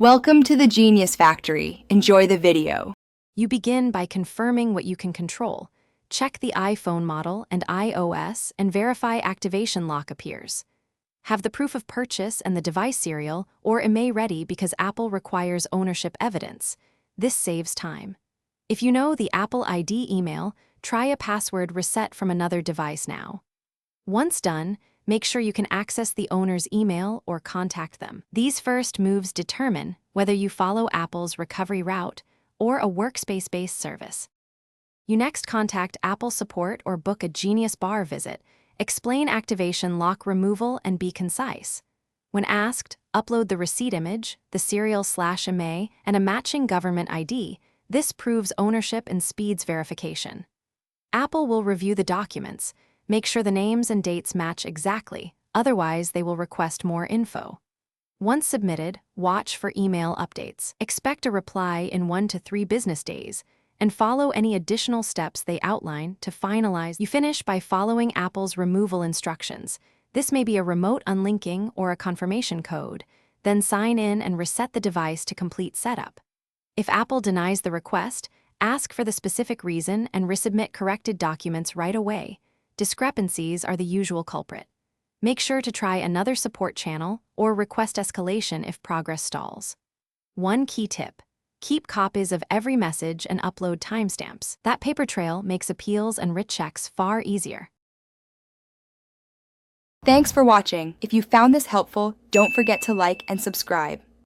Welcome to the Genius Factory. Enjoy the video. You begin by confirming what you can control. Check the iPhone model and iOS and verify activation lock appears. Have the proof of purchase and the device serial or IMEI ready because Apple requires ownership evidence. This saves time. If you know the Apple ID email, try a password reset from another device now. Once done, make sure you can access the owner's email or contact them. These first moves determine whether you follow Apple's recovery route or a workspace-based service. You next contact Apple support or book a Genius Bar visit. Explain activation lock removal and be concise. When asked, upload the receipt image, the serial/IMEI, and a matching government ID. This proves ownership and speeds verification. Apple will review the documents. Make sure the names and dates match exactly, otherwise they will request more info. Once submitted, watch for email updates. Expect a reply in 1 to 3 business days, and follow any additional steps they outline to finalize. You finish by following Apple's removal instructions. This may be a remote unlinking or a confirmation code. Then sign in and reset the device to complete setup. If Apple denies the request, ask for the specific reason and resubmit corrected documents right away. Discrepancies are the usual culprit. Make sure to try another support channel or request escalation if progress stalls. One key tip: keep copies of every message and upload timestamps. That paper trail makes appeals and writ checks far easier. Thanks for watching. If you found this helpful, don't forget to like and subscribe.